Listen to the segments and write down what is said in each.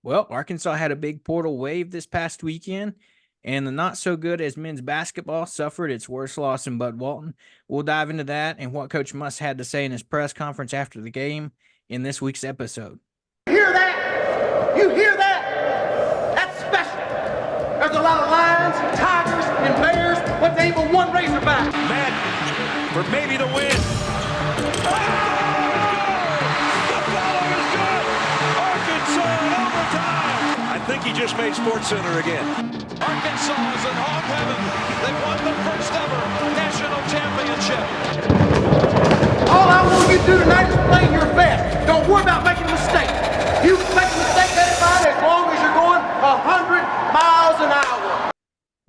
Well, Arkansas had a big portal wave this past weekend, and the not so good as men's basketball suffered its worst loss in Bud Walton. We'll dive into that and what Coach Muss had to say in his press conference after the game in this week's episode. You hear that? You hear that? That's special. There's a lot of lions, tigers, and bears, but there ain't but one razorback. Madden for maybe the win. I think he just made SportsCenter again. Arkansas is in hog heaven. They won the first ever national championship. All I want you to do tonight is play your best. Don't worry about making a mistake. You can make a mistake anybody as long as you're going 100 miles an hour.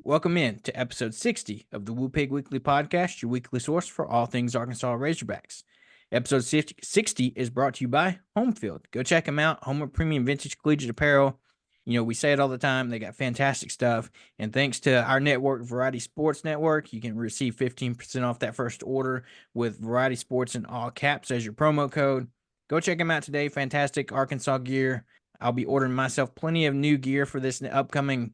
Welcome in to episode 60 of the Woo Pig Weekly Podcast, your weekly source for all things Arkansas Razorbacks. Episode 60 is brought to you by Homefield. Go check them out. Home of Premium Vintage Collegiate Apparel. You know, we say it all the time. They got fantastic stuff. And thanks to our network, Variety Sports Network, you can receive 15% off that first order with Variety Sports in all caps as your promo code. Go check them out today. Fantastic Arkansas gear. I'll be ordering myself plenty of new gear for this upcoming,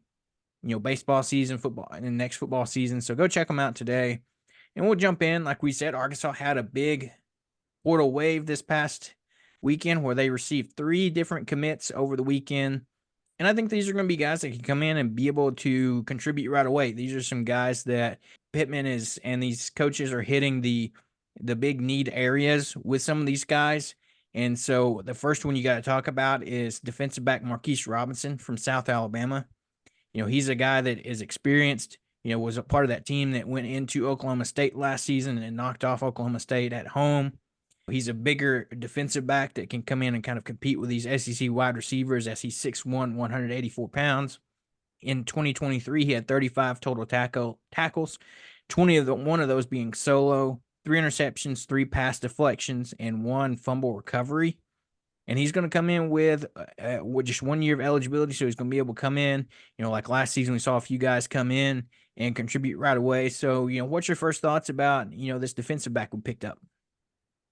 baseball season, football, and next football season. So go check them out today. And we'll jump in. Like we said, Arkansas had a big portal wave this past weekend where they received 3 different commits over the weekend. And I think these are going to be guys that can come in and be able to contribute right away. These are some guys that Pittman and these coaches are hitting the big need areas with some of these guys. And so the first one you got to talk about is defensive back Marquise Robinson from South Alabama. He's a guy that is experienced, was a part of that team that went into Oklahoma State last season and knocked off Oklahoma State at home. He's a bigger defensive back that can come in and kind of compete with these SEC wide receivers as he's 6'1", 184 pounds. In 2023, he had 35 total tackles, 21 of those being solo, 3 interceptions, 3 pass deflections, and 1 fumble recovery. And he's going to come in with just 1 year of eligibility, so he's going to be able to come in. Like last season, we saw a few guys come in and contribute right away. So, what's your first thoughts about, this defensive back we picked up?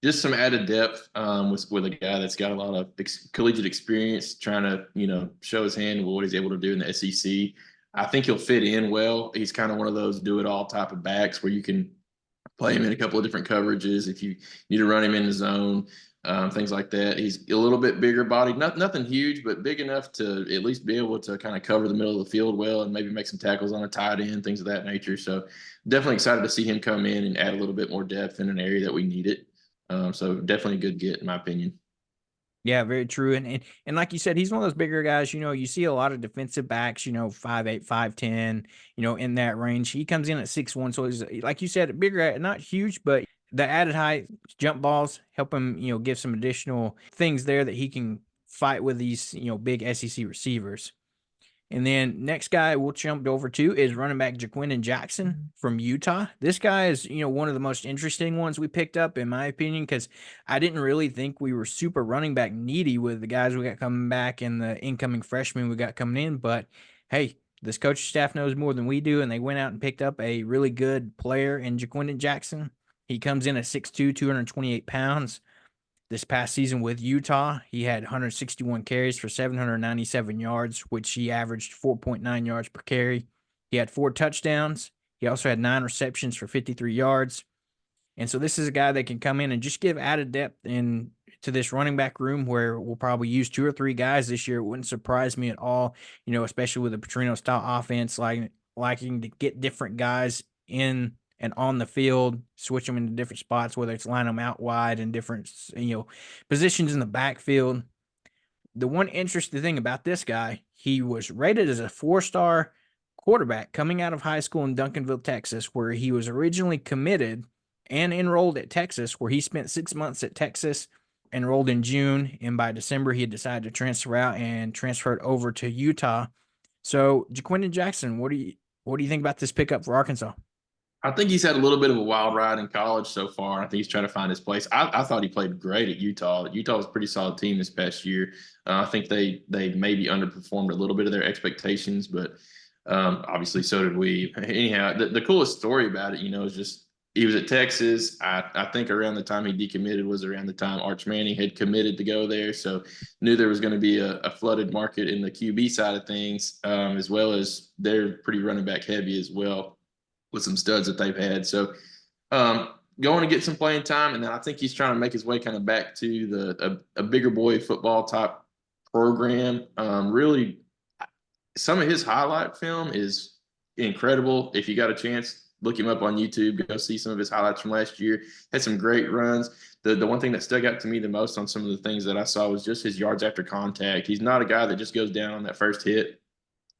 Just some added depth with a guy that's got a lot of collegiate experience trying to, show his hand with what he's able to do in the SEC. I think he'll fit in well. He's kind of one of those do-it-all type of backs where you can play him in a couple of different coverages if you need to run him in the zone, things like that. He's a little bit bigger bodied, nothing huge, but big enough to at least be able to kind of cover the middle of the field well and maybe make some tackles on a tight end, things of that nature. So definitely excited to see him come in and add a little bit more depth in an area that we need it. So definitely a good get in my opinion. Yeah, very true. And like you said, he's one of those bigger guys, you see a lot of defensive backs, 5'8", 5'10", in that range. He comes in at 6'1", so he's, like you said, bigger, not huge, but the added height, jump balls help him, give some additional things there that he can fight with these, big SEC receivers. And then next guy we'll jump over to is running back Jaquindon Jackson from Utah. This guy is, one of the most interesting ones we picked up, in my opinion, because I didn't really think we were super running back needy with the guys we got coming back and the incoming freshmen we got coming in. But, hey, this coaching staff knows more than we do, and they went out and picked up a really good player in Jaquindon Jackson. He comes in at 6'2", 228 pounds. This past season with Utah, he had 161 carries for 797 yards, which he averaged 4.9 yards per carry. He had 4 touchdowns. He also had 9 receptions for 53 yards. And so this is a guy that can come in and just give added depth to this running back room where we'll probably use 2 or 3 guys this year. It wouldn't surprise me at all, especially with the Petrino-style offense, liking to get different guys in and on the field, switch them into different spots, whether it's line them out wide and different, positions in the backfield. The one interesting thing about this guy, he was rated as a 4-star quarterback coming out of high school in Duncanville, Texas, where he was originally committed and enrolled at Texas, where he spent 6 months at Texas, enrolled in June, and by December he had decided to transfer out and transferred over to Utah. So, Jaquindon Jackson, what do you think about this pickup for Arkansas? I think he's had a little bit of a wild ride in college so far. I think he's trying to find his place. I thought he played great at Utah. Utah was a pretty solid team this past year. I think they maybe underperformed a little bit of their expectations, but obviously so did we. Anyhow, the coolest story about it, is just he was at Texas. I think around the time he decommitted was around the time Arch Manning had committed to go there. So knew there was going to be a flooded market in the QB side of things, as well as they're pretty running back heavy as well with some studs that they've had. So going to get some playing time, and then I think he's trying to make his way kind of back to a bigger boy football type program. Really, some of his highlight film is incredible. If you got a chance, look him up on YouTube. Go see some of his highlights from last year. Had some great runs. The one thing that stuck out to me the most on some of the things that I saw was just his yards after contact. He's not a guy that just goes down on that first hit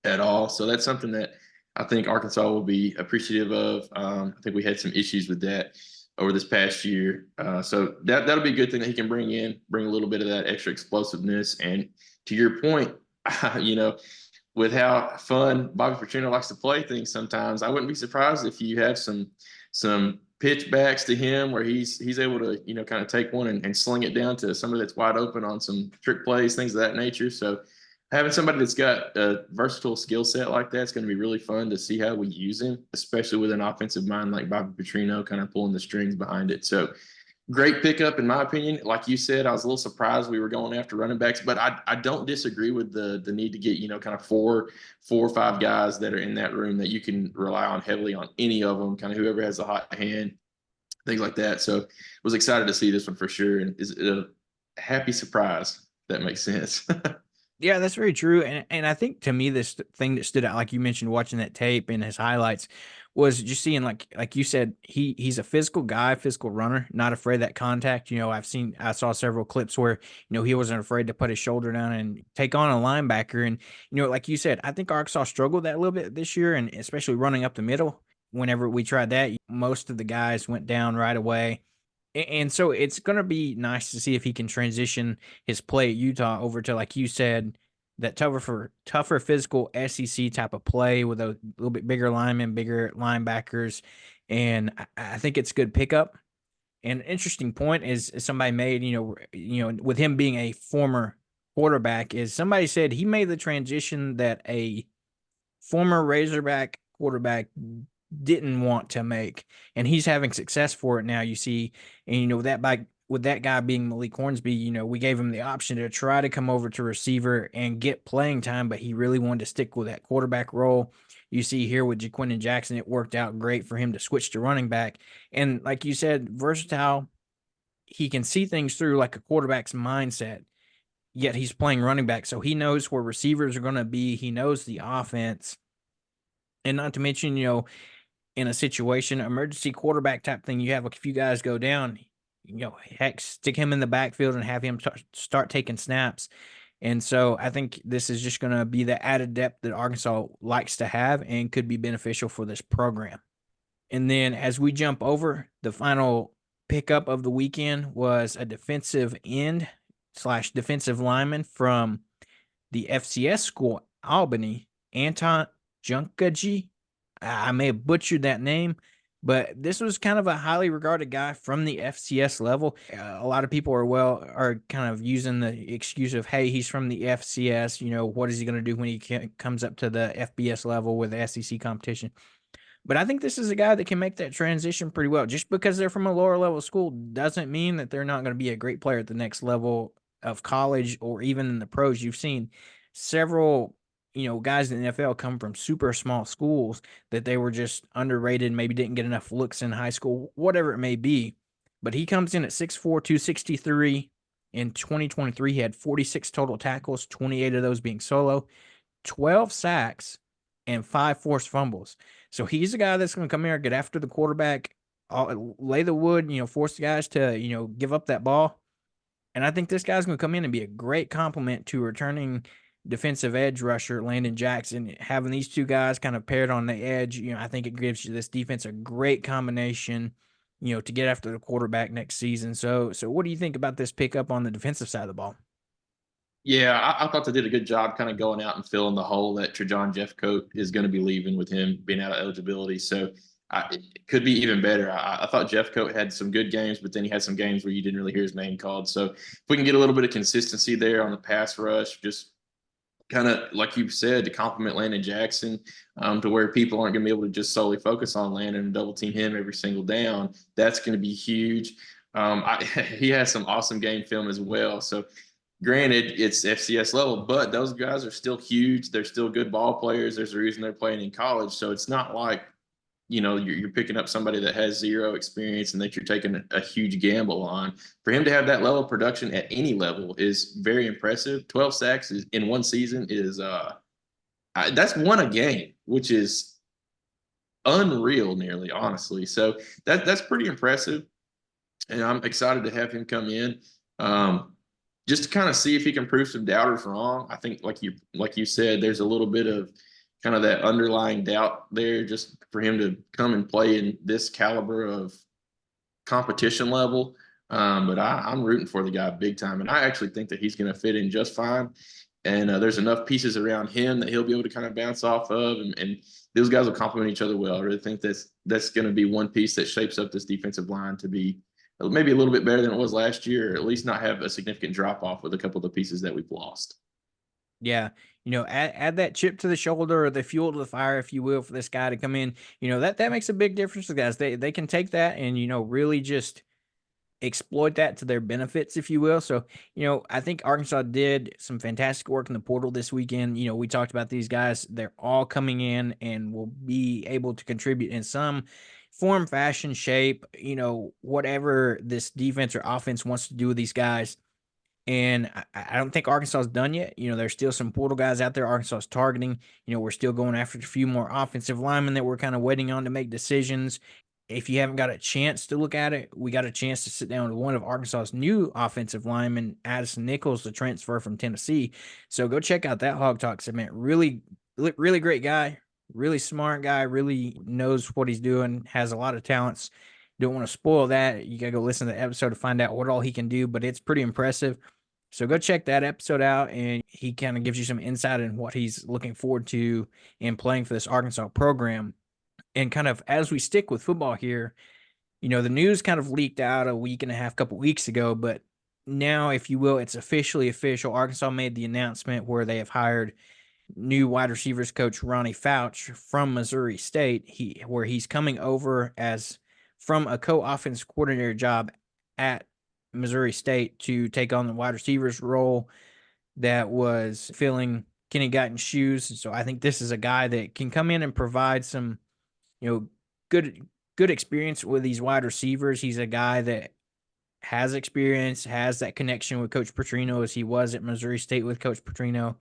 at all. So that's something that I think Arkansas will be appreciative of. I think we had some issues with that over this past year. So that'll be a good thing that he can bring a little bit of that extra explosiveness. And to your point, with how fun Bobby Petrino likes to play things sometimes, I wouldn't be surprised if you have some pitch backs to him where he's able to, kind of take one and sling it down to somebody that's wide open on some trick plays, things of that nature. So having somebody that's got a versatile skill set like that is going to be really fun to see how we use him, especially with an offensive mind like Bobby Petrino kind of pulling the strings behind it. So great pickup, in my opinion. Like you said, I was a little surprised we were going after running backs, but I don't disagree with the need to get, kind of four or five guys that are in that room that you can rely on heavily on any of them, kind of whoever has a hot hand, things like that. So was excited to see this one for sure. And is a happy surprise, if that makes sense. Yeah, that's very true. And I think to me, this thing that stood out, like you mentioned, watching that tape and his highlights, was just seeing like you said, he's a physical guy, physical runner, not afraid of that contact. I saw several clips where, he wasn't afraid to put his shoulder down and take on a linebacker. And, like you said, I think Arkansas struggled that a little bit this year, and especially running up the middle. Whenever we tried that, most of the guys went down right away. And so it's going to be nice to see if he can transition his play at Utah over to, like you said, that tougher physical SEC type of play with a little bit bigger linemen, bigger linebackers. And I think it's a good pickup. And an interesting point is somebody made, with him being a former quarterback, is somebody said he made the transition that a former Razorback quarterback didn't want to make, and he's having success for it now, you see. And with that guy being Malik Hornsby, we gave him the option to try to come over to receiver and get playing time, but he really wanted to stick with that quarterback role. You see here with Jaquindon Jackson, it worked out great for him to switch to running back. And like you said, versatile. He can see things through like a quarterback's mindset, yet he's playing running back, so he knows where receivers are going to be. He knows the offense. And not to mention, in a situation, emergency quarterback type thing, you have a few guys go down, heck, stick him in the backfield and have him start taking snaps. And so I think this is just going to be the added depth that Arkansas likes to have and could be beneficial for this program. And then as we jump over, the final pickup of the weekend was a defensive end / defensive lineman from the FCS school, Albany, Anton Junkaji. I may have butchered that name, but this was kind of a highly regarded guy from the FCS level. A lot of people are kind of using the excuse of, hey, he's from the FCS. What is he going to do when he comes up to the FBS level with the SEC competition? But I think this is a guy that can make that transition pretty well. Just because they're from a lower level school doesn't mean that they're not going to be a great player at the next level of college or even in the pros. You've seen several guys in the NFL come from super small schools that they were just underrated, maybe didn't get enough looks in high school, whatever it may be. But he comes in at 6'4", 263. In 2023, he had 46 total tackles, 28 of those being solo, 12 sacks, and 5 forced fumbles. So he's a guy that's going to come here, get after the quarterback, lay the wood, force the guys to, give up that ball. And I think this guy's going to come in and be a great complement to returning defensive edge rusher Landon Jackson. Having these two guys kind of paired on the edge, I think it gives you this defense a great combination, to get after the quarterback next season. So what do you think about this pickup on the defensive side of the ball? Yeah, I thought they did a good job kind of going out and filling the hole that Trajan Jeffcoat is going to be leaving with him being out of eligibility. So it could be even better. I thought Jeffcoat had some good games, but then he had some games where you didn't really hear his name called. So if we can get a little bit of consistency there on the pass rush, just kind of like you said, to complement Landon Jackson, to where people aren't going to be able to just solely focus on Landon and double team him every single down. That's going to be huge. He has some awesome game film as well. So granted, it's FCS level, but those guys are still huge. They're still good ball players. There's a reason they're playing in college. So it's not like, you're picking up somebody that has zero experience and that you're taking a huge gamble on. For him to have that level of production at any level is very impressive. 12 sacks in one season is that's one a game, which is unreal, nearly, honestly. So that's pretty impressive, and I'm excited to have him come in, just to kind of see if he can prove some doubters wrong. I think, like you said, there's a little bit of kind of that underlying doubt there, just for him to come and play in this caliber of competition level. But I'm rooting for the guy big time, and I actually think that he's going to fit in just fine. And there's enough pieces around him that he'll be able to kind of bounce off of, and those guys will complement each other well. I really think that's going to be one piece that shapes up this defensive line to be maybe a little bit better than it was last year, or at least not have a significant drop off with a couple of the pieces that we've lost. Yeah, add that chip to the shoulder or the fuel to the fire, if you will, for this guy to come in. That makes a big difference to guys. They can take that and really just exploit that to their benefits, if you will. So, I think Arkansas did some fantastic work in the portal this weekend. We talked about these guys. They're all coming in and will be able to contribute in some form, fashion, shape, whatever this defense or offense wants to do with these guys. And I don't think Arkansas is done yet. There's still some portal guys out there Arkansas is targeting. We're still going after a few more offensive linemen that we're kind of waiting on to make decisions. If you haven't got a chance to look at it, we got a chance to sit down with one of Arkansas's new offensive linemen, Addison Nichols, the transfer from Tennessee. So go check out that Hog Talk segment. Really, really great guy, really smart guy, really knows what he's doing, has a lot of talents. Don't want to spoil that. You got to go listen to the episode to find out what all he can do, but it's pretty impressive. So go check that episode out, and he kind of gives you some insight in what he's looking forward to in playing for this Arkansas program. And kind of as we stick with football here, the news kind of leaked out a week and a half, couple weeks ago, but now, if you will, it's officially official. Arkansas made the announcement where they have hired new wide receivers coach Ronnie Fouch from Missouri State, where he's coming over as from a co-offense coordinator job at Missouri State to take on the wide receivers role that was filling Kenny Guyton's shoes. So I think this is a guy that can come in and provide some, good experience with these wide receivers. He's a guy that has experience, has that connection with Coach Petrino, as he was at Missouri State with Coach Petrino.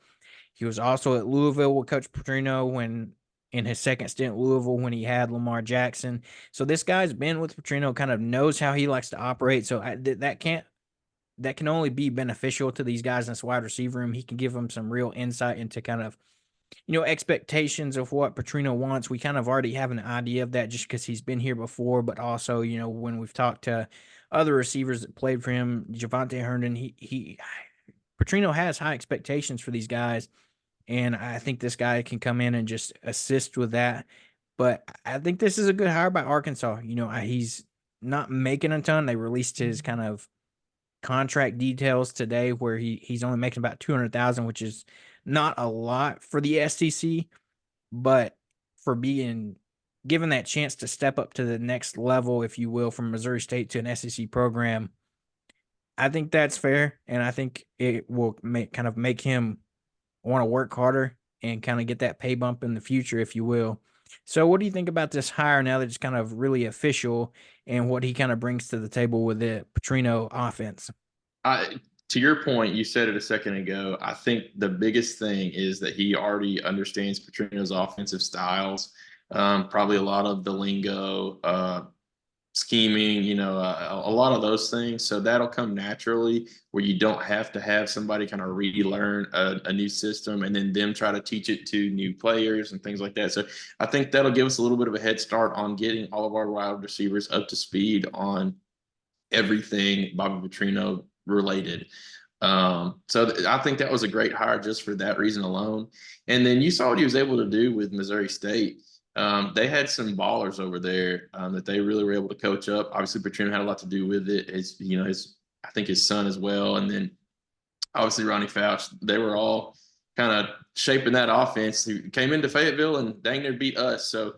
He was also at Louisville with Coach Petrino when in his second stint at Louisville when he had Lamar Jackson. So this guy's been with Petrino, kind of knows how he likes to operate. So that can only be beneficial to these guys in this wide receiver room. He can give them some real insight into kind of, expectations of what Petrino wants. We kind of already have an idea of that just because he's been here before, but also, when we've talked to other receivers that played for him, Javonte Herndon, Petrino has high expectations for these guys. And I think this guy can come in and just assist with that. But I think this is a good hire by Arkansas. He's not making a ton. They released his kind of contract details today where he's only making about $200,000, which is not a lot for the SEC, but for being given that chance to step up to the next level, if you will, from Missouri State to an SEC program, I think that's fair. And I think it will make him want to work harder and kind of get that pay bump in the future, if you will. So what do you think about this hire now that it's kind of really official and what he kind of brings to the table with the Petrino offense? To your point, you said it a second ago. I think the biggest thing is that he already understands Petrino's offensive styles, probably a lot of the lingo, scheming, a lot of those things. So that'll come naturally where you don't have to have somebody kind of relearn a new system and then them try to teach it to new players and things like that. So I think that'll give us a little bit of a head start on getting all of our wide receivers up to speed on everything Bobby Petrino related. So I think that was a great hire just for that reason alone. And then you saw what he was able to do with Missouri State. They had some ballers over there that they really were able to coach up. Obviously, Petrino had a lot to do with it. I think his son as well. And then obviously Ronnie Fouch. They were all kind of shaping that offense. Who came into Fayetteville and dang near beat us. So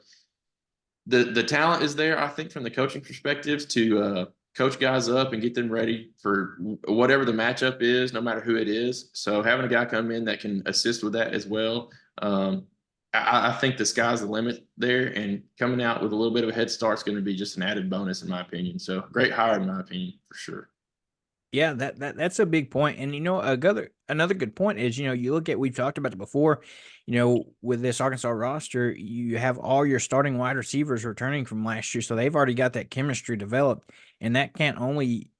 the talent is there, I think, from the coaching perspectives to coach guys up and get them ready for whatever the matchup is, no matter who it is. So having a guy come in that can assist with that as well. I think the sky's the limit there, and coming out with a little bit of a head start is going to be just an added bonus, in my opinion. So great hire, in my opinion, for sure. Yeah, that's a big point. And another good point is, you look at, we've talked about it before, with this Arkansas roster, you have all your starting wide receivers returning from last year, so they've already got that chemistry developed, and that can only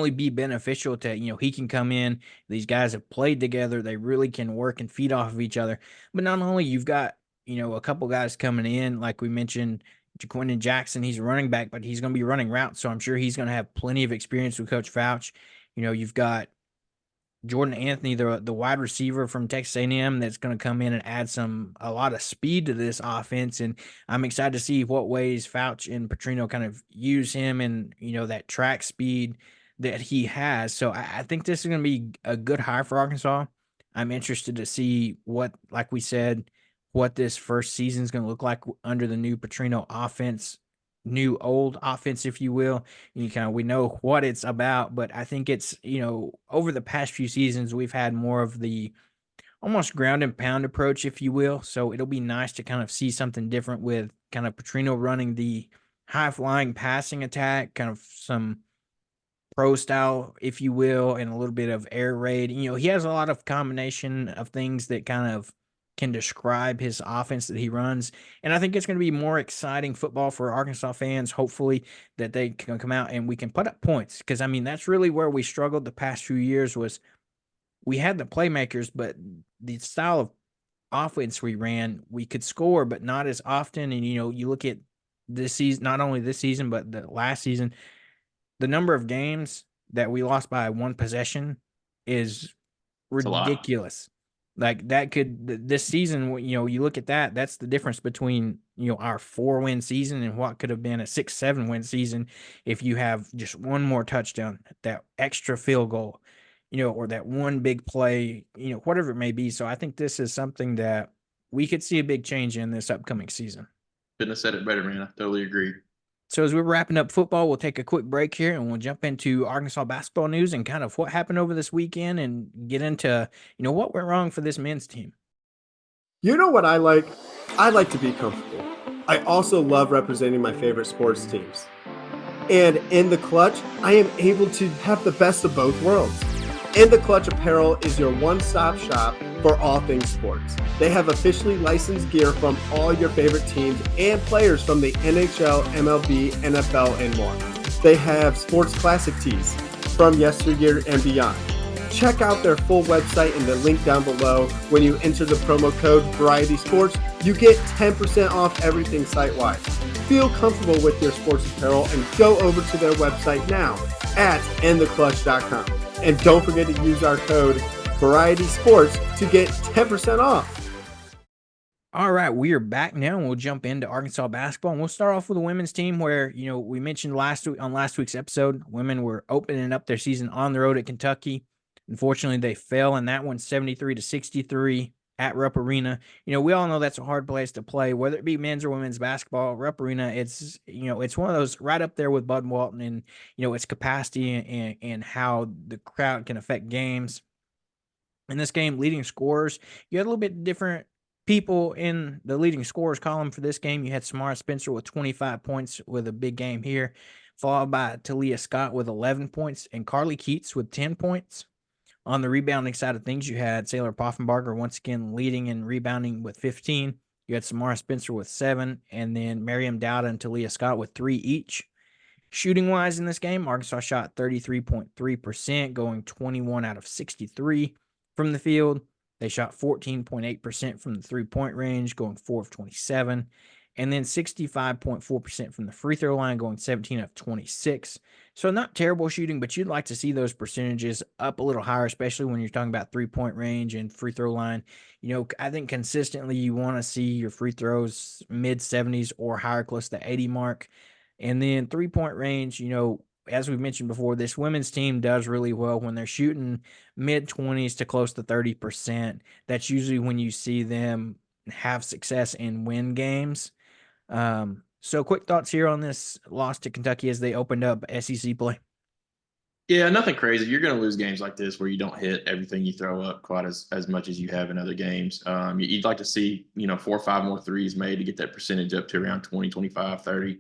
be beneficial to, he can come in, these guys have played together, they really can work and feed off of each other. But not only you've got, a couple guys coming in, like we mentioned, Jaquindon Jackson, he's a running back, but he's going to be running routes, so I'm sure he's going to have plenty of experience with Coach Fouch. You've got Jordan Anthony, the wide receiver from Texas A&M, that's going to come in and add a lot of speed to this offense, and I'm excited to see what ways Fouch and Petrino kind of use him and that track speed that he has. So I think this is going to be a good hire for Arkansas. I'm interested to see like we said, what this first season is going to look like under the new Petrino offense, new old offense, if you will. We know what it's about, but I think it's, over the past few seasons, we've had more of the almost ground and pound approach, if you will. So it'll be nice to kind of see something different with kind of Petrino running the high flying passing attack, kind of some pro style, if you will, and a little bit of air raid. He has a lot of combination of things that kind of can describe his offense that he runs. And I think it's going to be more exciting football for Arkansas fans, hopefully, that they can come out and we can put up points. Because, that's really where we struggled the past few years was we had the playmakers, but the style of offense we ran, we could score, but not as often. And, you look at this season, not only this season, but the last season, the number of games that we lost by one possession is ridiculous. Like this season, you look at that's the difference between, our 4-win season and what could have been a 6-7 win season if you have just one more touchdown, that extra field goal, or that one big play, whatever it may be. So I think this is something that we could see a big change in this upcoming season. Couldn't have said it better, man. I totally agree. So as we're wrapping up football, we'll take a quick break here and we'll jump into Arkansas basketball news and kind of what happened over this weekend and get into, what went wrong for this men's team. You know what I like? I like to be comfortable. I also love representing my favorite sports teams. And in the Clutch, I am able to have the best of both worlds. In the Clutch Apparel is your one-stop shop for all things sports. They have officially licensed gear from all your favorite teams and players from the NHL, MLB, NFL, and more. They have sports classic tees from yesteryear and beyond. Check out their full website in the link down below. When you enter the promo code Variety Sports, you get 10% off everything site-wide. Feel comfortable with your sports apparel and go over to their website now at intheclutch.com. And don't forget to use our code Variety Sports to get 10% off. All right, we are back now, and we'll jump into Arkansas basketball. And we'll start off with the women's team where, we mentioned last week's episode, women were opening up their season on the road at Kentucky. Unfortunately, they fell in that one 73-63 at Rupp Arena. We all know that's a hard place to play, whether it be men's or women's basketball. Rupp Arena, it's one of those right up there with Bud Walton and, its capacity and how the crowd can affect games. In this game, leading scorers, you had a little bit different people in the leading scorers column for this game. You had Samara Spencer with 25 points with a big game here, followed by Talia Scott with 11 points and Carly Keats with 10 points. On the rebounding side of things, you had Sailor Poffenbarger once again leading and rebounding with 15. You had Samara Spencer with 7, and then Miriam Dowda and Talia Scott with 3 each. Shooting-wise in this game, Arkansas shot 33.3%, going 21 out of 63 from the field. They shot 14.8% from the three-point range, going 4 of 27. And then 65.4% from the free throw line, going 17 of 26. So not terrible shooting, but you'd like to see those percentages up a little higher, especially when you're talking about three-point range and free throw line. I think consistently you want to see your free throws mid-70s or higher, close to the 80 mark. And then three-point range, as we mentioned before, this women's team does really well when they're shooting mid-20s to close to 30%. That's usually when you see them have success and win games. So quick thoughts here on this loss to Kentucky as they opened up SEC play. Yeah, nothing crazy. You're going to lose games like this where you don't hit everything you throw up quite as much as you have in other games. You'd like to see, 4 or 5 more threes made to get that percentage up to around 20, 25, 30.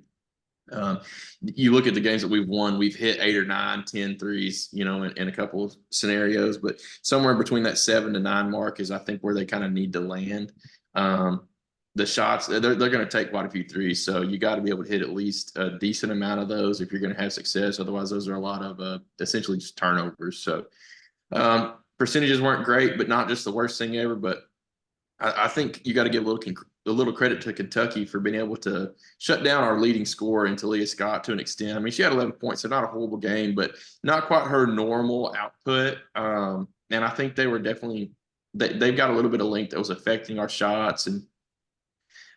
You look at the games that we've won, we've hit 8 or 9, 10 threes, in a couple of scenarios, but somewhere between that 7 to 9 mark is, I think, where they kind of need to land. The shots, they're going to take quite a few threes. So you got to be able to hit at least a decent amount of those if you're going to have success. Otherwise, those are a lot of essentially just turnovers. So percentages weren't great, but not just the worst thing ever. But I think you got to give a little credit to Kentucky for being able to shut down our leading scorer in Talia Scott to an extent. I mean, she had 11 points, so not a horrible game, but not quite her normal output. And I think they were definitely they've got a little bit of length that was affecting our shots, and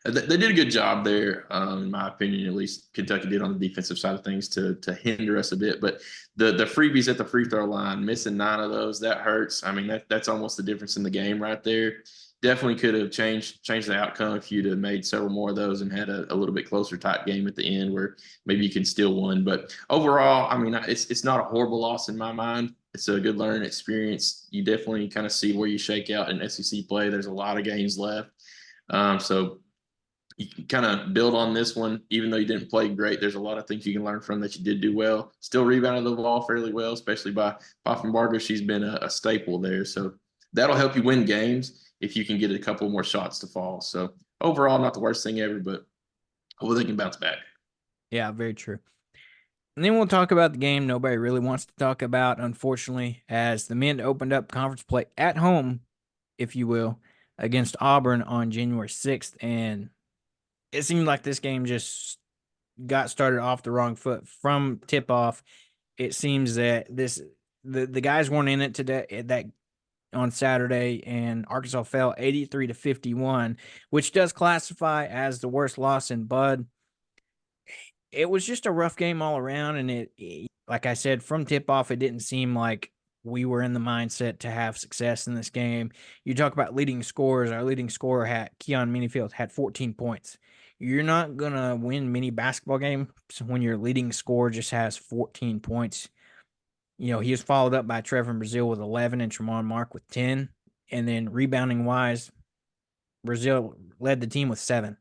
they did a good job there, in my opinion. At least Kentucky did on the defensive side of things to hinder us a bit. But the freebies at the free throw line, missing 9 of those, that hurts. I mean, that's almost the difference in the game right there. Definitely could have changed the outcome if you'd have made several more of those and had a little bit closer type game at the end where maybe you can still win. But overall, I mean, it's not a horrible loss in my mind. It's a good learning experience. You definitely kind of see where you shake out in SEC play. There's a lot of games left. So you can kind of build on this one, even though you didn't play great. There's a lot of things you can learn from that you did do well. Still rebounded the ball fairly well, especially by Poffenbarger. She's been a staple there. So that'll help you win games if you can get a couple more shots to fall. So overall, not the worst thing ever, but hopefully they can bounce back. Yeah, very true. And then we'll talk about the game nobody really wants to talk about, unfortunately, as the men opened up conference play at home, if you will, against Auburn on January 6th. And it seemed like this game just got started off the wrong foot from tip-off. It seems that the guys weren't in it today that on Saturday, and Arkansas fell 83-51, which does classify as the worst loss in Bud. It was just a rough game all around, and it like I said, from tip-off, it didn't seem like we were in the mindset to have success in this game. You talk about leading scorers. Our leading scorer Keon Minifield had 14 points. You're not going to win many basketball games when your leading scorer just has 14 points. He was followed up by Trevor Brazil with 11 and Tremont Mark with 10. And then rebounding-wise, Brazil led the team with 7.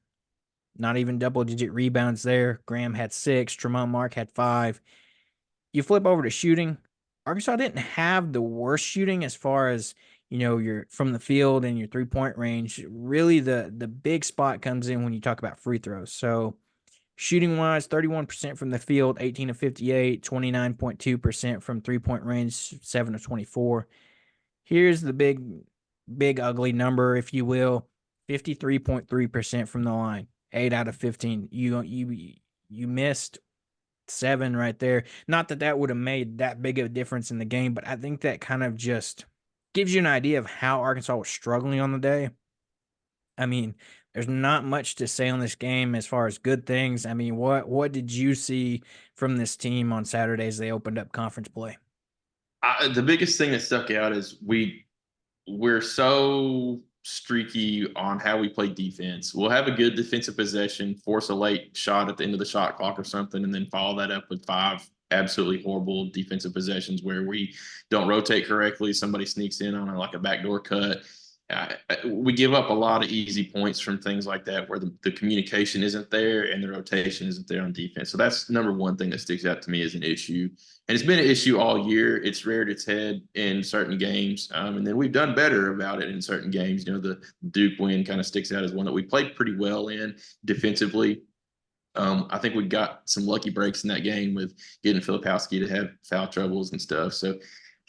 Not even double-digit rebounds there. Graham had 6. Tremont Mark had 5. You flip over to shooting. Arkansas didn't have the worst shooting as far as, your from the field and your three-point range. Really, the big spot comes in when you talk about free throws. So, shooting-wise, 31% from the field, 18 of 58, 29.2% from three-point range, 7 of 24. Here's the big ugly number, if you will, 53.3% from the line, 8 out of 15. You missed 7 right there. Not that would have made that big of a difference in the game, but I think that kind of just gives you an idea of how Arkansas was struggling on the day. I mean, there's not much to say on this game as far as good things. I mean, what did you see from this team on Saturday as they opened up conference play? The biggest thing that stuck out is we're so streaky on how we play defense. We'll have a good defensive possession, force a late shot at the end of the shot clock or something, and then follow that up with 5 absolutely horrible defensive possessions where we don't rotate correctly. Somebody sneaks in on like a backdoor cut. We give up a lot of easy points from things like that where the communication isn't there and the rotation isn't there on defense. So that's number one thing that sticks out to me as an issue. And it's been an issue all year. It's reared its head in certain games. And then we've done better about it in certain games. The Duke win kind of sticks out as one that we played pretty well in defensively. I think we got some lucky breaks in that game with getting Filipowski to have foul troubles and stuff. So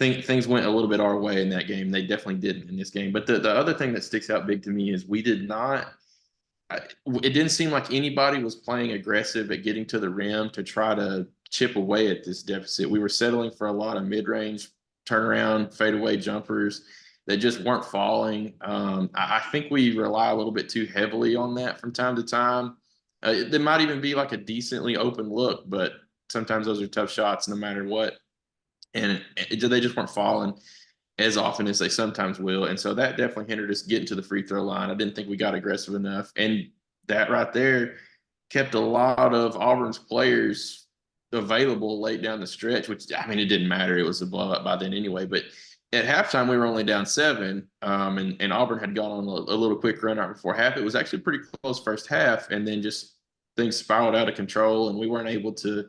things went a little bit our way in that game. They definitely didn't in this game. But the other thing that sticks out big to me is we did not – it didn't seem like anybody was playing aggressive at getting to the rim to try to chip away at this deficit. We were settling for a lot of mid-range turnaround, fadeaway jumpers that just weren't falling. I think we rely a little bit too heavily on that from time to time. There might even be like a decently open look, but sometimes those are tough shots no matter what. And they just weren't falling as often as they sometimes will. And so that definitely hindered us getting to the free throw line. I didn't think we got aggressive enough. And that right there kept a lot of Auburn's players available late down the stretch, which, I mean, it didn't matter. It was a blowout by then anyway. But at halftime, we were only down 7, and Auburn had gone on a little quick run right before half. It was actually pretty close first half, and then just things spiraled out of control, and we weren't able to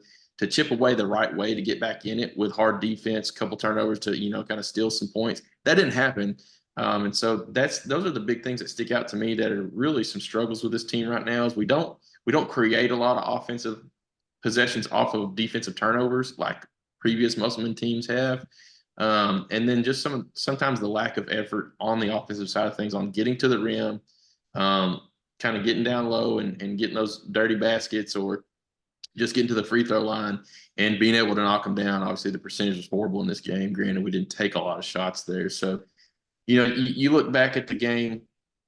chip away the right way to get back in it with hard defense, a couple turnovers to, kind of steal some points. That didn't happen. And so those are the big things that stick out to me that are really some struggles with this team right now is we don't create a lot of offensive possessions off of defensive turnovers like previous Musselman teams have. And then just sometimes the lack of effort on the offensive side of things on getting to the rim, kind of getting down low and getting those dirty baskets or just getting to the free throw line and being able to knock them down. Obviously, the percentage was horrible in this game. Granted, we didn't take a lot of shots there. So, you look back at the game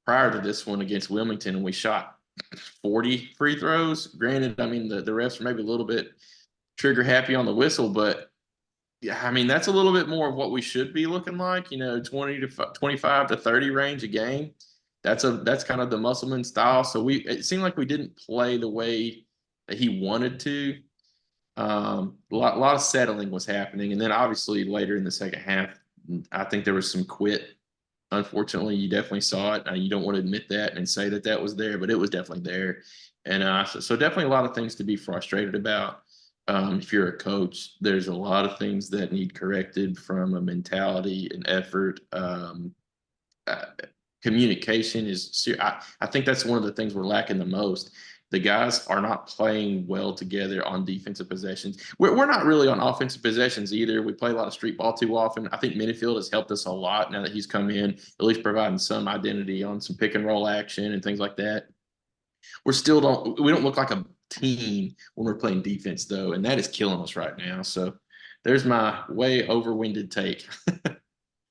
prior to this one against Wilmington and we shot 40 free throws. Granted, I mean, the refs are maybe a little bit trigger happy on the whistle, but yeah, I mean, that's a little bit more of what we should be looking like, 20 to 25 to 30 range a game. That's kind of the Musselman style. So it seemed like we didn't play the way that he wanted to. A lot of settling was happening. And then obviously later in the second half, I think there was some quit. Unfortunately, you definitely saw it. You don't want to admit that and say that was there, but it was definitely there. And so definitely a lot of things to be frustrated about. If you're a coach, there's a lot of things that need corrected from a mentality and effort. Communication is, I think that's one of the things we're lacking the most. The guys are not playing well together on defensive possessions. We're not really on offensive possessions either. We play a lot of street ball too often. I think Minifield has helped us a lot now that he's come in, at least providing some identity on some pick and roll action and things like that. We don't look like a team when we're playing defense though, and that is killing us right now. So there's my way overwinded take.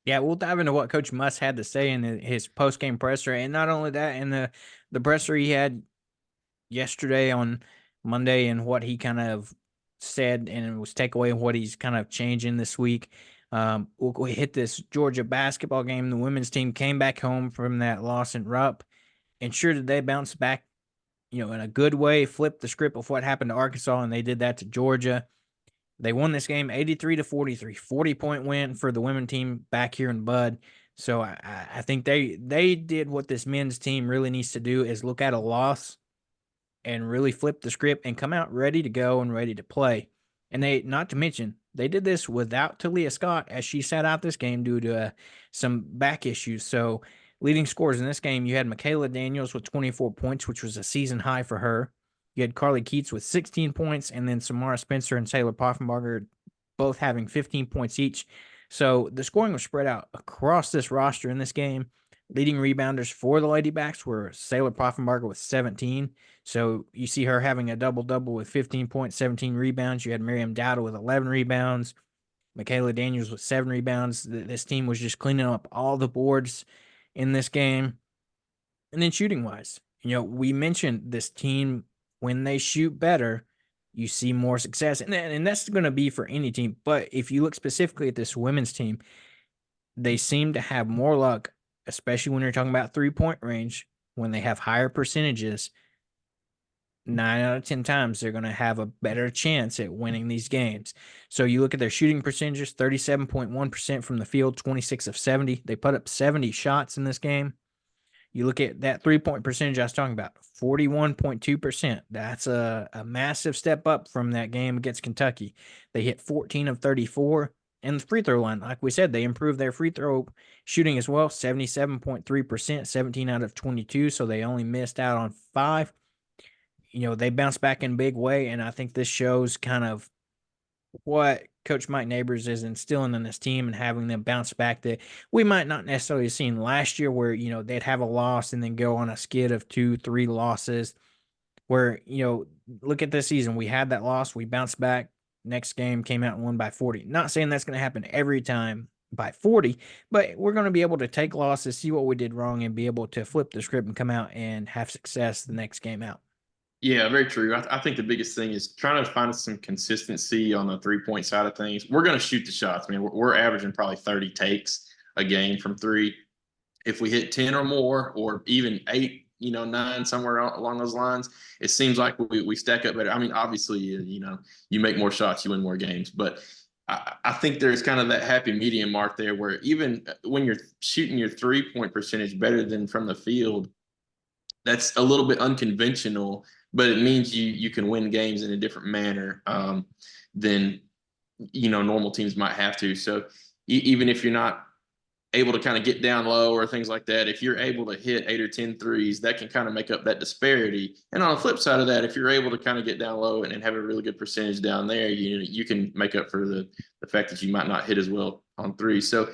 Yeah, we'll dive into what Coach Muss had to say in his post-game presser, and not only that, in the presser he had yesterday on Monday and what he kind of said and it was takeaway and what he's kind of changing this week. We'll hit this Georgia basketball game. The women's team came back home from that loss in Rupp, and sure did they bounce back, in a good way, flip the script of what happened to Arkansas, and they did that to Georgia. They won this game 83-43, 40-point win for the women's team back here in Bud. So I think they did what this men's team really needs to do is look at a loss and really flip the script and come out ready to go and ready to play. And they, not to mention, they did this without Talia Scott as she sat out this game due to some back issues. So leading scorers in this game, you had Michaela Daniels with 24 points, which was a season high for her. You had Carly Keats with 16 points, and then Samara Spencer and Taylor Poffenbarger both having 15 points each. So the scoring was spread out across this roster in this game. Leading rebounders for the Ladybacks were Taylor Poffenbarger with 17. So you see her having a double-double with 15 points, 17 rebounds. You had Miriam Dowdle with 11 rebounds. Michaela Daniels with 7 rebounds. This team was just cleaning up all the boards in this game. And then shooting-wise, we mentioned this team, when they shoot better, you see more success. And that's going to be for any team. But if you look specifically at this women's team, they seem to have more luck, especially when you're talking about three-point range, when they have higher percentages. 9 out of 10 times, they're going to have a better chance at winning these games. So you look at their shooting percentages, 37.1% from the field, 26 of 70. They put up 70 shots in this game. You look at that three-point percentage I was talking about, 41.2%. That's a massive step up from that game against Kentucky. They hit 14 of 34. And the free throw line, like we said, they improved their free throw shooting as well, 77.3%, 17 out of 22, so they only missed out on 5. They bounced back in a big way, and I think this shows kind of what Coach Mike Neighbors is instilling in this team and having them bounce back that we might not necessarily have seen last year where, they'd have a loss and then go on a skid of 2-3 losses where, look at this season. We had that loss. We bounced back. Next game came out and won by 40. Not saying that's going to happen every time by 40, but we're going to be able to take losses, see what we did wrong, and be able to flip the script and come out and have success the next game out. Yeah, very true. I think the biggest thing is trying to find some consistency on the 3-point side of things. We're going to shoot the shots. I mean, we're averaging probably 30 takes a game from three. If we hit 10 or more, or even 8, 9, somewhere along those lines, it seems like we stack up better. I mean, obviously, you make more shots, you win more games. But I think there's kind of that happy medium mark there where even when you're shooting your 3-point percentage better than from the field, that's a little bit unconventional, but it means you can win games in a different manner than normal teams might have to. So even if you're not able to kind of get down low or things like that, if you're able to hit 8 or 10 threes, that can kind of make up that disparity. And on the flip side of that, if you're able to kind of get down low and have a really good percentage down there, you can make up for the fact that you might not hit as well on three. So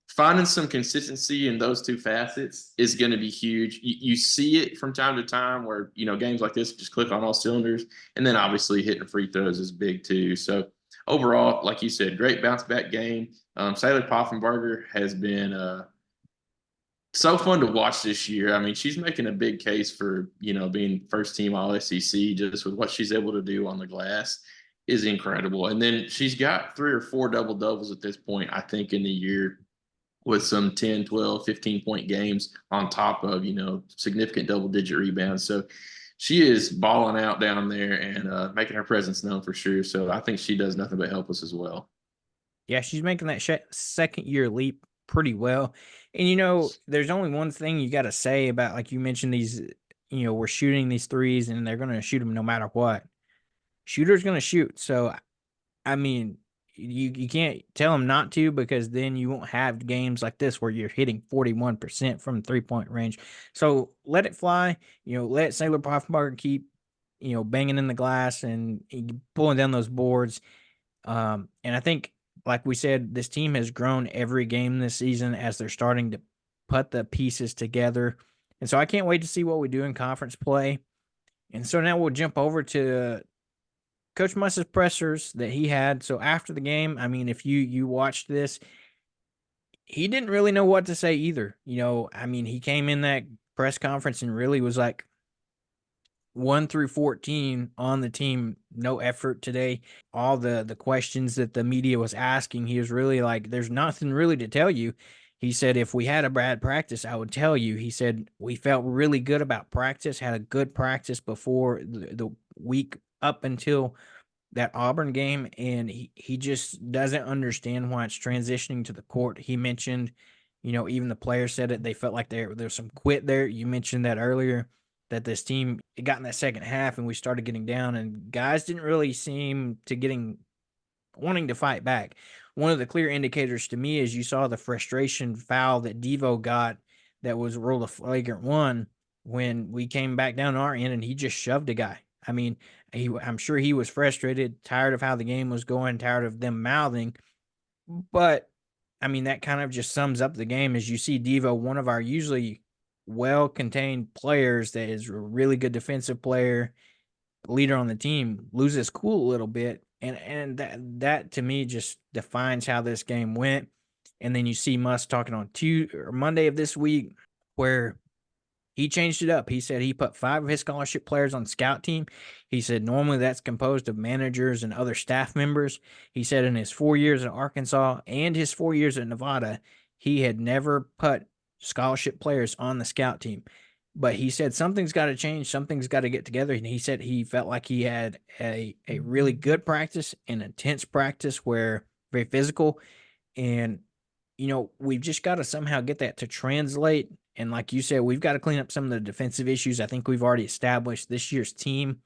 finding some consistency in those two facets is going to be huge. You see it from time to time where, games like this just click on all cylinders. And then obviously hitting free throws is big too. So overall, like you said, great bounce back game. Sailor Poffenbarger has been so fun to watch this year. I mean, she's making a big case for, being first team All SEC, just with what she's able to do on the glass is incredible. And then she's got 3 or 4 double doubles at this point, I think, in the year, with some 10, 12, 15-point games on top of, significant double-digit rebounds. So she is balling out down there and making her presence known for sure. So I think she does nothing but help us as well. Yeah, she's making that second-year leap pretty well. And, there's only one thing you got to say about, like you mentioned, these, we're shooting these threes and they're going to shoot them no matter what. Shooter's going to shoot. So, I mean, you can't tell them not to, because then you won't have games like this where you're hitting 41% from 3-point range. So let it fly. Let Sailor Poffenbarger keep, banging in the glass and pulling down those boards. And I think, like we said, this team has grown every game this season as they're starting to put the pieces together. And so I can't wait to see what we do in conference play. And so now we'll jump over to Coach Muss's pressers that he had. So after the game, I mean, if you watched this, he didn't really know what to say either. I mean, he came in that press conference and really was like 1 through 14 on the team, no effort today. All the questions that the media was asking, he was really like, there's nothing really to tell you. He said, if we had a bad practice, I would tell you. He said, we felt really good about practice, had a good practice before the week up until that Auburn game, and he just doesn't understand why it's transitioning to the court. He mentioned, even the players said it. They felt like there's some quit there. You mentioned that earlier, that this team, it got in that second half and we started getting down, and guys didn't really seem to wanting to fight back. One of the clear indicators to me is you saw the frustration foul that Devo got that was ruled a flagrant one when we came back down our end, and he just shoved a guy. I mean, I'm sure he was frustrated, tired of how the game was going, tired of them mouthing. But, I mean, that kind of just sums up the game as you see Devo, one of our usually well-contained players that is a really good defensive player, leader on the team, lose his cool a little bit. And that to me just defines how this game went. And then you see Muss talking on Monday of this week where he changed it up. He said he put 5 of his scholarship players on the scout team. He said normally that's composed of managers and other staff members. He said in his 4 years at Arkansas and his 4 years at Nevada, he had never put scholarship players on the scout team. But he said something's got to change. Something's got to get together. And he said he felt like he had a really good practice, an intense practice where very physical. And, we've just got to somehow get that to translate. And like you said, we've got to clean up some of the defensive issues. I think we've already established this year's team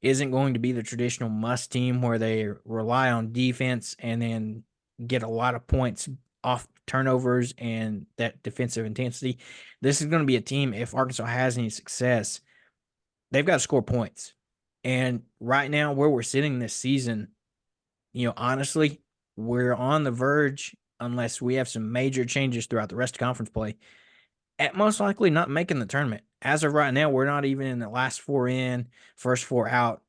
isn't going to be the traditional Muss team where they rely on defense and then get a lot of points off turnovers and that defensive intensity. This is going to be a team, if Arkansas has any success, they've got to score points. And right now, where we're sitting this season, honestly, we're on the verge, unless we have some major changes throughout the rest of conference play, at most likely not making the tournament. As of right now, we're not even in the last 4 in, first 4 out.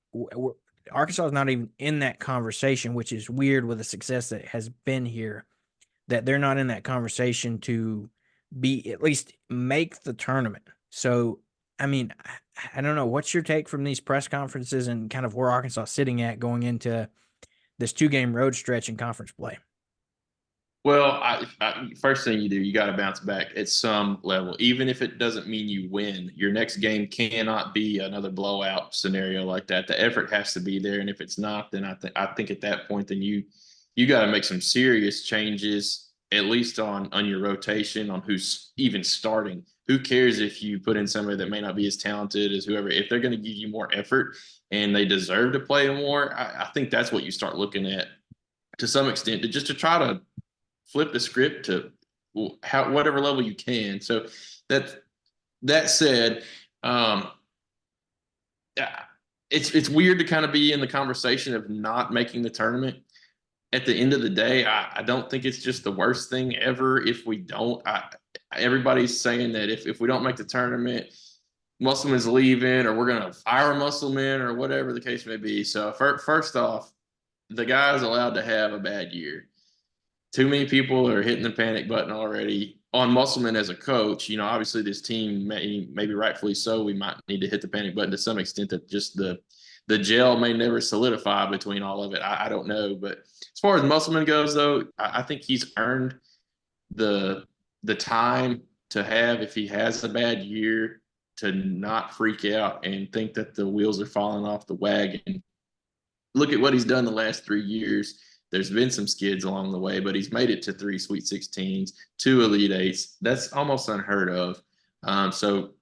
Arkansas is not even in that conversation, which is weird with the success that has been here, that they're not in that conversation to be at least make the tournament. So I mean, I don't know. What's your take from these press conferences and kind of where Arkansas is sitting at going into this 2-game road stretch in conference play? Well, first thing you do, you got to bounce back at some level. Even if it doesn't mean you win, your next game cannot be another blowout scenario like that. The effort has to be there, and if it's not, then I think at that point, then you got to make some serious changes, at least on your rotation, on who's even starting. Who cares if you put in somebody that may not be as talented as whoever? If they're going to give you more effort and they deserve to play more, I think that's what you start looking at to some extent, to try to flip the script to whatever level you can. So that said, um, it's weird to kind of be in the conversation of not making the tournament. At the end of the day, I don't think it's just the worst thing ever if we don't. Everybody's saying that if we don't make the tournament, Musselman's leaving, or we're going to fire Musselman, or whatever the case may be. So first off, the guy's allowed to have a bad year. Too many people are hitting the panic button already on Musselman as a coach. Obviously this team, maybe rightfully so, we might need to hit the panic button to some extent, that just the gel may never solidify between all of it. I don't know. But as far as Musselman goes, though, I think he's earned the time to have, if he has a bad year, to not freak out and think that the wheels are falling off the wagon. Look at what he's done the last 3 years. There's been some skids along the way, but he's made it to 3 Sweet 16s, 2 Elite Eights. That's almost unheard of. So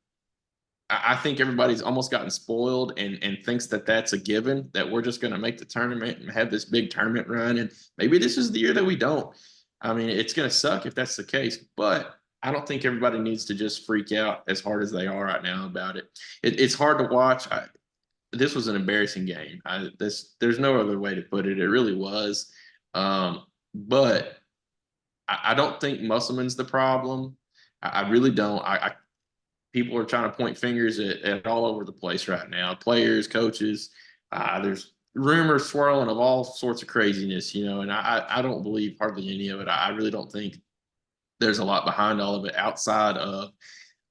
I think everybody's almost gotten spoiled and thinks that that's a given, that we're just going to make the tournament and have this big tournament run. And maybe this is the year that we don't. I mean, it's going to suck if that's the case, but I don't think everybody needs to just freak out as hard as they are right now about it. It's hard to watch. This was an embarrassing game. There's no other way to put it. It really was. But I don't think Musselman's the problem. I really don't. People are trying to point fingers at all over the place right now. Players, coaches. There's rumors swirling of all sorts of craziness, and I don't believe hardly any of it. I really don't think there's a lot behind all of it outside of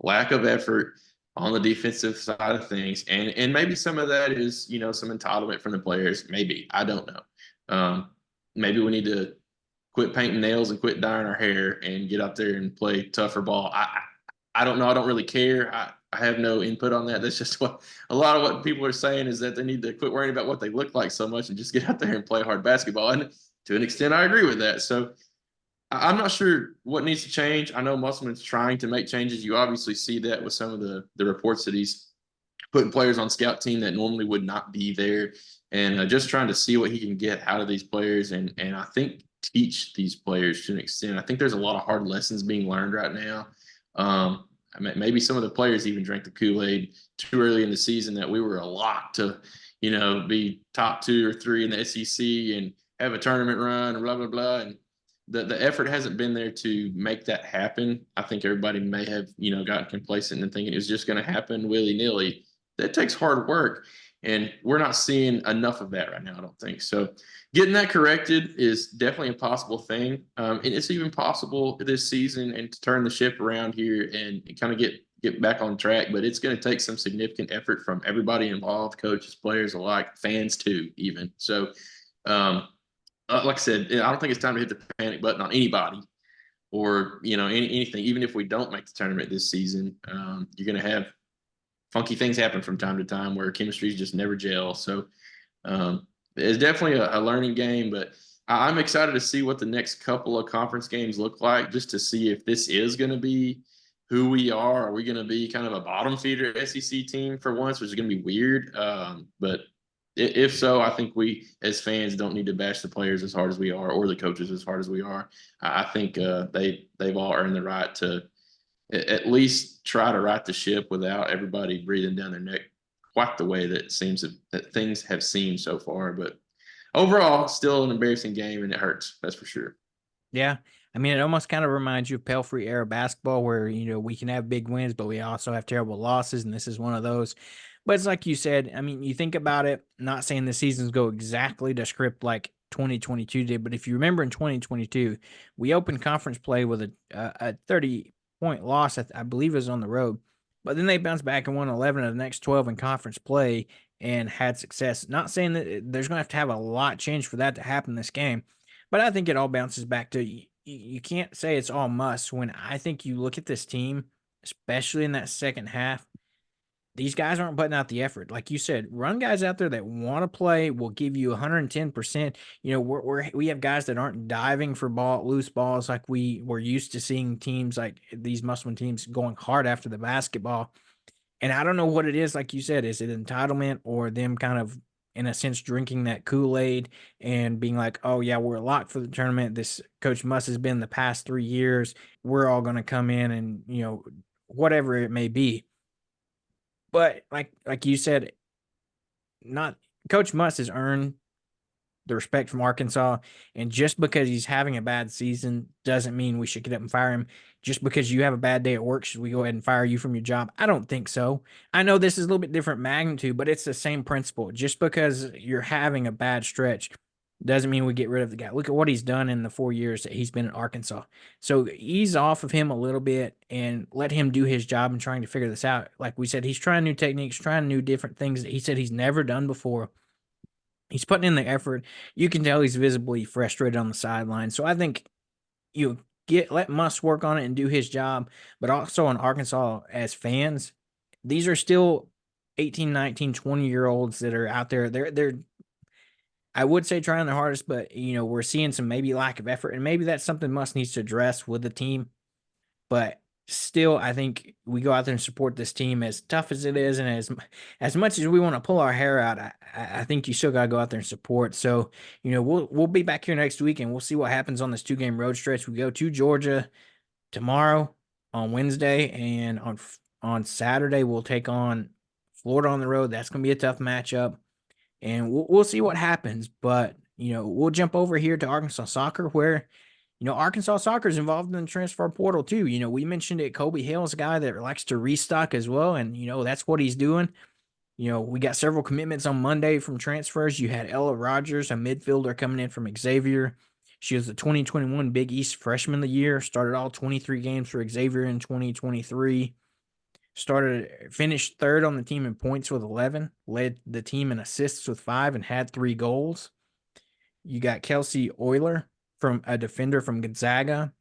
lack of effort on the defensive side of things. And maybe some of that is, some entitlement from the players. Maybe. I don't know. Maybe we need to quit painting nails and quit dyeing our hair and get out there and play tougher ball. I don't know. I don't really care. I have no input on that. That's just what a lot of what people are saying, is that they need to quit worrying about what they look like so much and just get out there and play hard basketball. And to an extent, I agree with that. So I'm not sure what needs to change. I know Musselman's trying to make changes. You obviously see that with some of the reports that he's putting players on scout team that normally would not be there, and just trying to see what he can get out of these players, and I think teach these players to an extent. I think there's a lot of hard lessons being learned right now. Maybe some of the players even drank the Kool-Aid too early in the season, that we were a lock to, be top 2 or 3 in the SEC and have a tournament run and blah, blah, blah. And the effort hasn't been there to make that happen. I think everybody may have, gotten complacent and thinking it was just going to happen willy-nilly. That takes hard work, and we're not seeing enough of that right now, I don't think. So getting that corrected is definitely a possible thing. And it's even possible this season and to turn the ship around here and kind of get back on track. But it's going to take some significant effort from everybody involved, coaches, players alike, fans too, even. So, like I said, I don't think it's time to hit the panic button on anybody or, anything. Even if we don't make the tournament this season, you're going to have funky things happen from time to time where chemistries just never gel. So it's definitely a learning game, but I'm excited to see what the next couple of conference games look like, just to see if this is going to be who we are. Are we going to be kind of a bottom feeder SEC team for once, which is going to be weird? But if so, I think we as fans don't need to bash the players as hard as we are, or the coaches as hard as we are. I think they've all earned the right to at least try to right the ship without everybody breathing down their neck quite the way that things have seemed so far. But overall, still an embarrassing game, and it hurts. That's for sure. Yeah. I mean, it almost kind of reminds you of Pelfrey era basketball where, we can have big wins, but we also have terrible losses. And this is one of those. But it's like you said, I mean, you think about it, not saying the seasons go exactly to script like 2022 did, but if you remember in 2022, we opened conference play with a 30-point loss. I believe it was on the road. but then they bounced back and won 11 of the next 12 in conference play and had success. Not saying that there's going to have a lot change for that to happen this game, but I think it all bounces back to you can't say it's all must when I think you look at this team, especially in that second half. These guys aren't putting out the effort. Like you said, run guys out there that want to play will give you 110%. We have guys that aren't diving for loose balls like we're used to seeing teams like these Musselman teams going hard after the basketball. And I don't know what it is, like you said, is it entitlement or them kind of, in a sense, drinking that Kool-Aid and being like, oh, yeah, we're locked for the tournament. This Coach Muss has been the past 3 years. We're all going to come in and, whatever it may be. But like you said, not Coach Muss has earned the respect from Arkansas, and just because he's having a bad season doesn't mean we should get up and fire him. Just because you have a bad day at work, should we go ahead and fire you from your job? I don't think so. I know this is a little bit different magnitude, but it's the same principle. Just because you're having a bad stretch doesn't mean we get rid of the guy. Look at what he's done in the 4 years that he's been at Arkansas. So ease off of him a little bit and let him do his job in trying to figure this out. Like we said, he's trying new techniques, trying new different things that he said he's never done before. He's putting in the effort. You can tell he's visibly frustrated on the sideline. So I think you let Muss work on it and do his job, but also in Arkansas as fans, these are still 18, 19, 20-year-olds that are out there. They're I would say trying their hardest, but we're seeing some maybe lack of effort, and maybe that's something Muss needs to address with the team. But still, I think we go out there and support this team as tough as it is, and as much as we want to pull our hair out, I think you still got to go out there and support. So, we'll be back here next week, and we'll see what happens on this 2-game road stretch. We go to Georgia tomorrow on Wednesday, and on Saturday we'll take on Florida on the road. That's going to be a tough matchup, and we'll see what happens. But we'll jump over here to Arkansas soccer, where Arkansas soccer is involved in the transfer portal too. We mentioned it. Kobe Hale's a guy that likes to restock as well, and that's what he's doing. We got several commitments on Monday from transfers. You had Ella Rogers, a midfielder, coming in from Xavier. She was the 2021 Big East Freshman of the Year. Started all 23 games for Xavier in 2023. Finished third on the team in points with 11. Led the team in assists with 5 and had 3 goals. You got Kelsey Euler, from a defender from Gonzaga.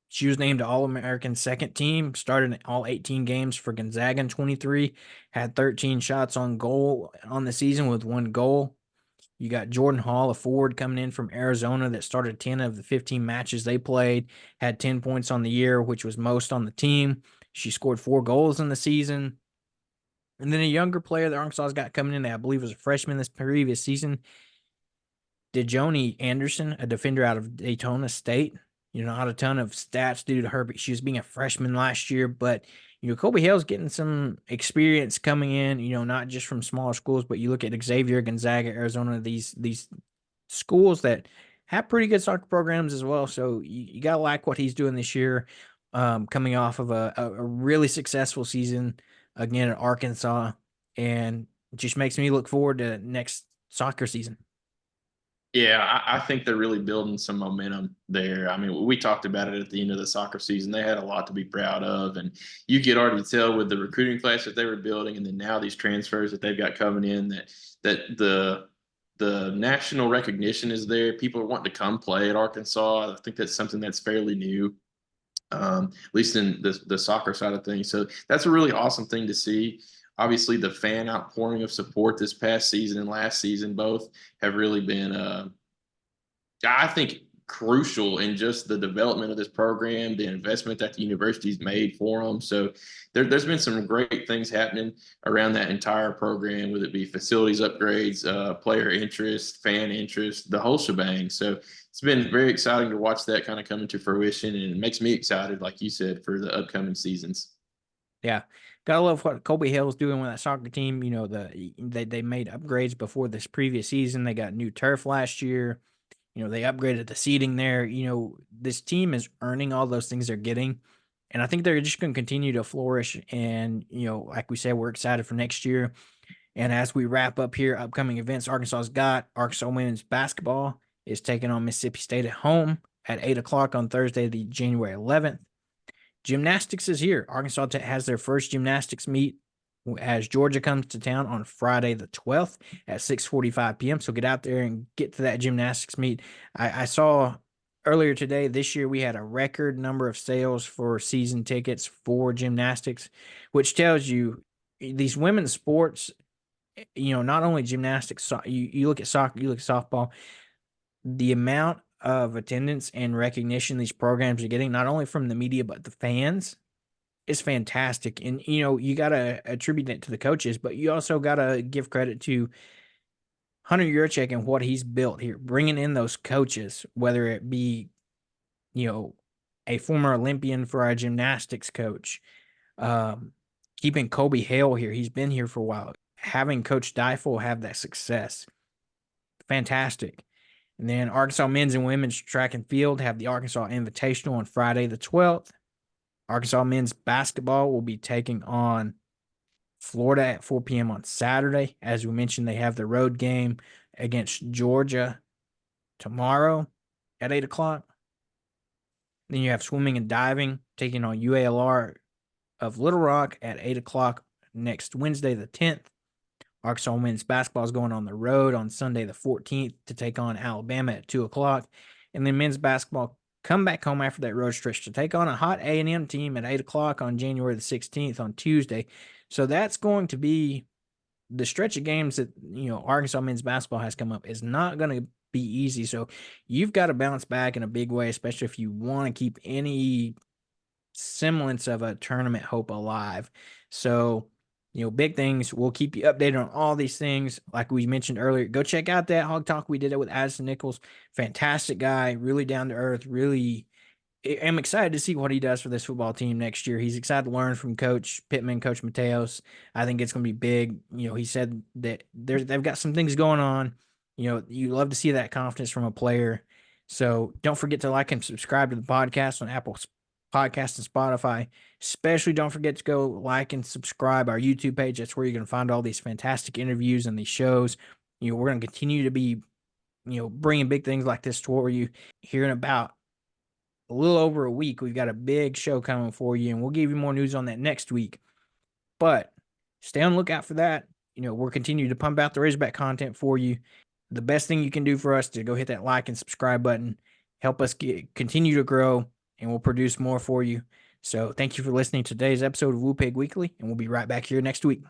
She was named All-American second team, started all 18 games for Gonzaga in 23, had 13 shots on goal on the season with 1 goal. You got Jordan Hall, a forward coming in from Arizona that started 10 of the 15 matches they played, had 10 points on the year, which was most on the team. She scored 4 goals in the season. And then a younger player that Arkansas's got coming in that I believe was a freshman this previous season, Dejoni Anderson, a defender out of Daytona State. Not a ton of stats due to her, but she was being a freshman last year. But, Kobe Hale's getting some experience coming in, not just from smaller schools, but you look at Xavier, Gonzaga, Arizona, these schools that have pretty good soccer programs as well. So you got to like what he's doing this year, coming off of a really successful season again at Arkansas. And it just makes me look forward to next soccer season. Yeah, I think they're really building some momentum there. I mean, we talked about it at the end of the soccer season. They had a lot to be proud of, and you could already tell with the recruiting class that they were building, and then now these transfers that they've got coming in that the national recognition is there. People are wanting to come play at Arkansas. I think that's something that's fairly new, at least in the soccer side of things. So that's a really awesome thing to see. Obviously, the fan outpouring of support this past season and last season both have really been, I think, crucial in just the development of this program, the investment that the university's made for them. So there's been some great things happening around that entire program, whether it be facilities upgrades, player interest, fan interest, the whole shebang. So it's been very exciting to watch that kind of come into fruition, and it makes me excited, like you said, for the upcoming seasons. Yeah. Gotta love what Colby Hill's doing with that soccer team. They made upgrades before this previous season. They got new turf last year. They upgraded the seating there. This team is earning all those things they're getting. And I think they're just going to continue to flourish. And, like we said, we're excited for next year. And as we wrap up here, upcoming events Arkansas's got, Arkansas women's basketball is taking on Mississippi State at home at 8 o'clock on Thursday, the January 11th. Gymnastics is here. Arkansas has their first gymnastics meet as Georgia comes to town on Friday the 12th at 6:45 p.m. So get out there and get to that gymnastics meet. I saw earlier today, this year, we had a record number of sales for season tickets for gymnastics, which tells you these women's sports, not only gymnastics, you look at soccer, you look at softball, the amount of attendance and recognition these programs are getting, not only from the media, but the fans, is fantastic. And, you got to attribute it to the coaches, but you also got to give credit to Hunter Yurchek and what he's built here, bringing in those coaches, whether it be, a former Olympian for our gymnastics coach, keeping Kobe Hale here. He's been here for a while. Having Coach Deifel have that success. Fantastic. And then Arkansas men's and women's track and field have the Arkansas Invitational on Friday the 12th. Arkansas men's basketball will be taking on Florida at 4 p.m. on Saturday. As we mentioned, they have the road game against Georgia tomorrow at 8 o'clock. Then you have swimming and diving taking on UALR of Little Rock at 8 o'clock next Wednesday the 10th. Arkansas men's basketball is going on the road on Sunday the 14th to take on Alabama at 2 o'clock. And then men's basketball come back home after that road stretch to take on a hot A&M team at 8 o'clock on January the 16th on Tuesday. So that's going to be the stretch of games that, Arkansas men's basketball has come up is not going to be easy. So you've got to bounce back in a big way, especially if you want to keep any semblance of a tournament hope alive. So, big things. We'll keep you updated on all these things. Like we mentioned earlier, go check out that Hog Talk. We did it with Addison Nichols. Fantastic guy, really down to earth, really. I'm excited to see what he does for this football team next year. He's excited to learn from Coach Pittman, Coach Mateos. I think it's going to be big. He said that they've got some things going on. You love to see that confidence from a player. So don't forget to like and subscribe to the podcast on Apple Podcasts and Spotify. Especially don't forget to go like and subscribe our YouTube page. That's where you're going to find all these fantastic interviews and these shows. We're going to continue to be, bringing big things like this toward you here in about a little over a week. We've got a big show coming for you, and we'll give you more news on that next week. But stay on the lookout for that. We're continuing to pump out the Razorback content for you. The best thing you can do for us to go hit that like and subscribe button, help us continue to grow, and we'll produce more for you. So thank you for listening to today's episode of Woo Pig Weekly, and we'll be right back here next week.